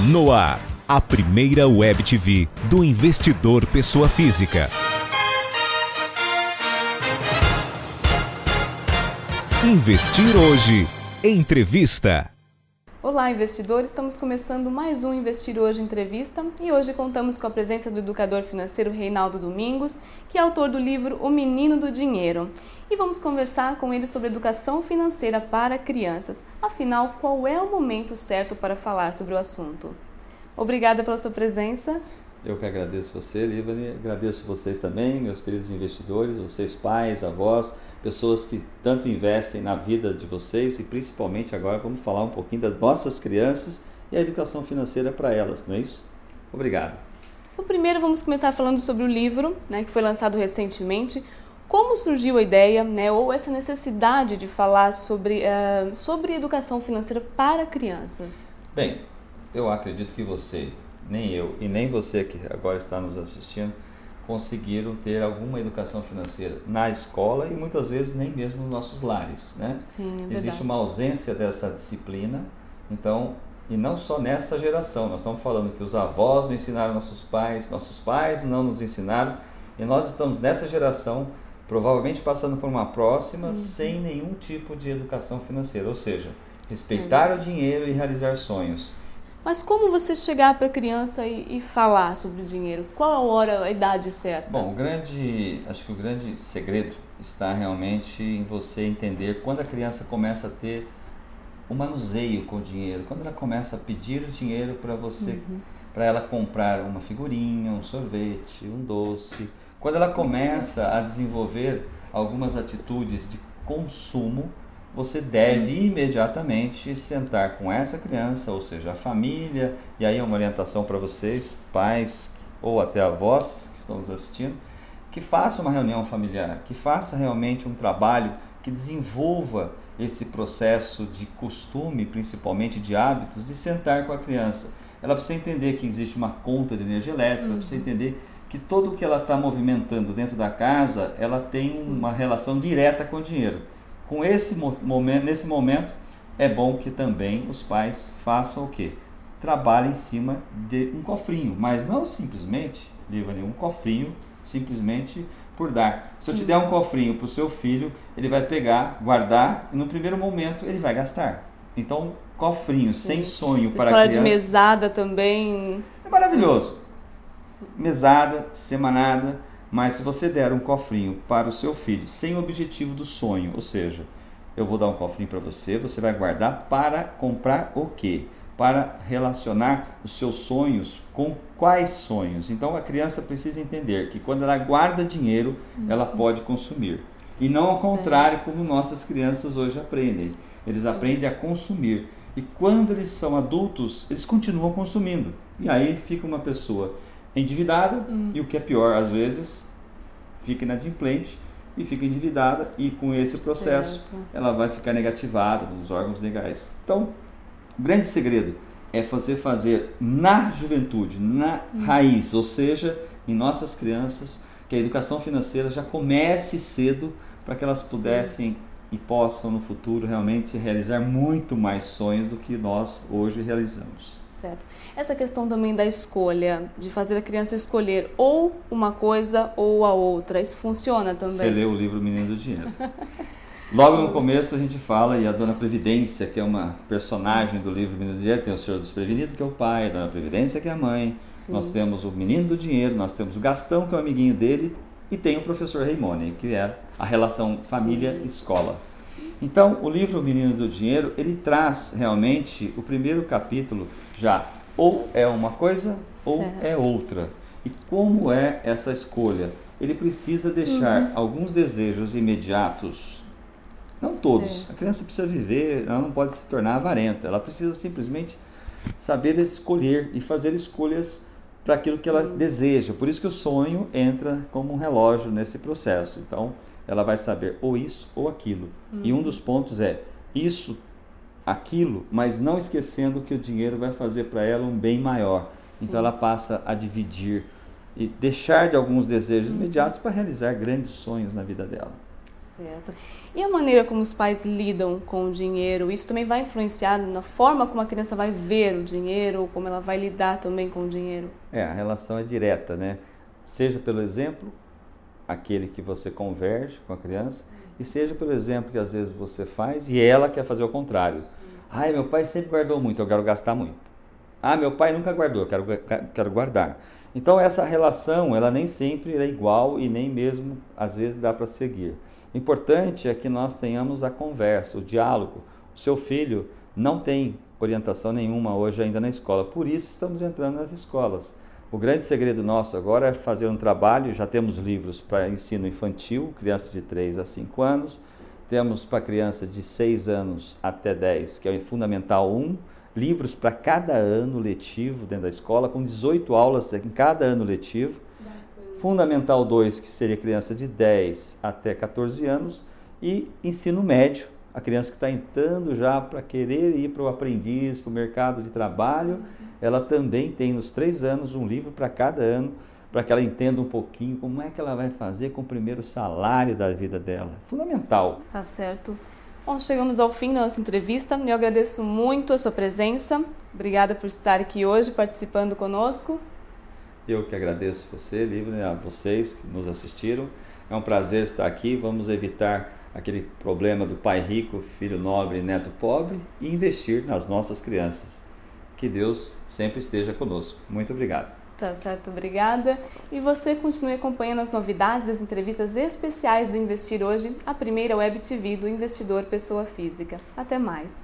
No ar, a primeira web TV do investidor pessoa física. Investir hoje. Entrevista. Olá, investidores! Estamos começando mais um Investir Hoje Entrevista e hoje contamos com a presença do educador financeiro Reinaldo Domingos, que é autor do livro O Menino do Dinheiro. E vamos conversar com ele sobre educação financeira para crianças. Afinal, qual é o momento certo para falar sobre o assunto? Obrigada pela sua presença. Eu que agradeço você, Livani, agradeço vocês também, meus queridos investidores, vocês pais, avós, pessoas que tanto investem na vida de vocês e principalmente agora vamos falar um pouquinho das nossas crianças e a educação financeira para elas, não é isso? Obrigado. Então, primeiro vamos começar falando sobre o livro, que foi lançado recentemente. Como surgiu a ideia, ou essa necessidade de falar sobre educação financeira para crianças? Bem, eu acredito que você, nem eu e nem você que agora está nos assistindo, conseguiram ter alguma educação financeira na escola e muitas vezes nem mesmo nos nossos lares, né? Sim, é verdade. Existe uma ausência dessa disciplina, então, e não só nessa geração, nós estamos falando que os avós não ensinaram nossos pais não nos ensinaram, e nós estamos nessa geração, provavelmente passando por uma próxima, sem nenhum tipo de educação financeira, ou seja, respeitar o dinheiro e realizar sonhos. Mas como você chegar para a criança e falar sobre o dinheiro? Qual a hora, a idade certa? Bom, acho que o grande segredo está realmente em você entender quando a criança começa a ter um manuseio com o dinheiro, quando ela começa a pedir o dinheiro para você, para ela comprar uma figurinha, um sorvete, um doce, quando ela começa a desenvolver algumas atitudes de consumo, você deve imediatamente sentar com essa criança, ou seja, a família, e aí é uma orientação para vocês, pais ou até avós que estão nos assistindo, que faça uma reunião familiar, que faça realmente um trabalho que desenvolva esse processo de costume, principalmente de hábitos, de sentar com a criança. Ela precisa entender que existe uma conta de energia elétrica, ela precisa entender que tudo o que ela está movimentando dentro da casa, ela tem uma relação direta com o dinheiro. Com nesse momento, é bom que também os pais façam o quê? Trabalhem em cima de um cofrinho, mas não simplesmente, Livani, um cofrinho simplesmente por dar. Se eu te der um cofrinho para o seu filho, ele vai pegar, guardar e no primeiro momento ele vai gastar. Então, cofrinho sem sonho Essa para a história criança... de mesada também... É maravilhoso. Mesada, semanada... Mas se você der um cofrinho para o seu filho sem o objetivo do sonho, ou seja, eu vou dar um cofrinho para você, você vai guardar para comprar o quê? Para relacionar os seus sonhos com quais sonhos? Então a criança precisa entender que quando ela guarda dinheiro, ela pode consumir. E não ao contrário como nossas crianças hoje aprendem. Eles aprendem a consumir. E quando eles são adultos, eles continuam consumindo. E aí fica uma pessoa endividada e o que é pior, às vezes, fica inadimplente e fica endividada e com esse processo ela vai ficar negativada nos órgãos legais. Então, o grande segredo é fazer na juventude, na raiz, ou seja, em nossas crianças, que a educação financeira já comece cedo para que elas pudessem e possam no futuro realmente realizar muito mais sonhos do que nós hoje realizamos. Certo. Essa questão também da escolha, de fazer a criança escolher ou uma coisa ou a outra, isso funciona também? Você lê o livro O Menino do Dinheiro. Logo no começo a gente fala, e a Dona Previdência, que é uma personagem do livro O Menino do Dinheiro, tem o Senhor dos Prevenidos, que é o pai, a Dona Previdência, que é a mãe, nós temos o Menino do Dinheiro, nós temos o Gastão, que é o amiguinho dele, e tem o Professor Raimone, que é a relação família-escola. Então, o livro O Menino do Dinheiro, ele traz realmente o primeiro capítulo já, ou é uma coisa ou é outra. E como é essa escolha? Ele precisa deixar alguns desejos imediatos, não todos. A criança precisa viver, ela não pode se tornar avarenta, ela precisa simplesmente saber escolher e fazer escolhas para aquilo que ela deseja. Por isso que o sonho entra como um relógio nesse processo. Então, ela vai saber ou isso ou aquilo. E um dos pontos é isso, aquilo, mas não esquecendo que o dinheiro vai fazer para ela um bem maior. Então ela passa a dividir e deixar de alguns desejos imediatos para realizar grandes sonhos na vida dela. Certo. E a maneira como os pais lidam com o dinheiro, isso também vai influenciar na forma como a criança vai ver o dinheiro, ou como ela vai lidar também com o dinheiro? A relação é direta, né? Seja pelo exemplo, aquele que você converge com a criança, e seja pelo exemplo que às vezes você faz e ela quer fazer o contrário. Ai, meu pai sempre guardou muito, eu quero gastar muito. Ah, meu pai nunca guardou, eu quero guardar. Então essa relação, ela nem sempre é igual e nem mesmo às vezes dá para seguir. O importante é que nós tenhamos a conversa, o diálogo. O seu filho não tem orientação nenhuma hoje ainda na escola, por isso estamos entrando nas escolas. O grande segredo nosso agora é fazer um trabalho, já temos livros para ensino infantil, crianças de 3 a 5 anos, temos para crianças de 6 anos até 10, que é o Fundamental 1, livros para cada ano letivo dentro da escola, com 18 aulas em cada ano letivo. Fundamental 2, que seria criança de 10 até 14 anos, e ensino médio, a criança que está entrando já para querer ir para o aprendiz, para o mercado de trabalho, ela também tem nos 3 anos um livro para cada ano, para que ela entenda um pouquinho como é que ela vai fazer com o primeiro salário da vida dela. Fundamental. Tá certo. Bom, chegamos ao fim da nossa entrevista. Eu agradeço muito a sua presença. Obrigada por estar aqui hoje participando conosco. Eu que agradeço você, Lívia, a vocês que nos assistiram. É um prazer estar aqui. Vamos evitar aquele problema do pai rico, filho nobre e neto pobre e investir nas nossas crianças. Que Deus sempre esteja conosco. Muito obrigado. Tá certo, obrigada. E você continue acompanhando as novidades e as entrevistas especiais do Investir Hoje, a primeira Web TV do investidor pessoa física. Até mais.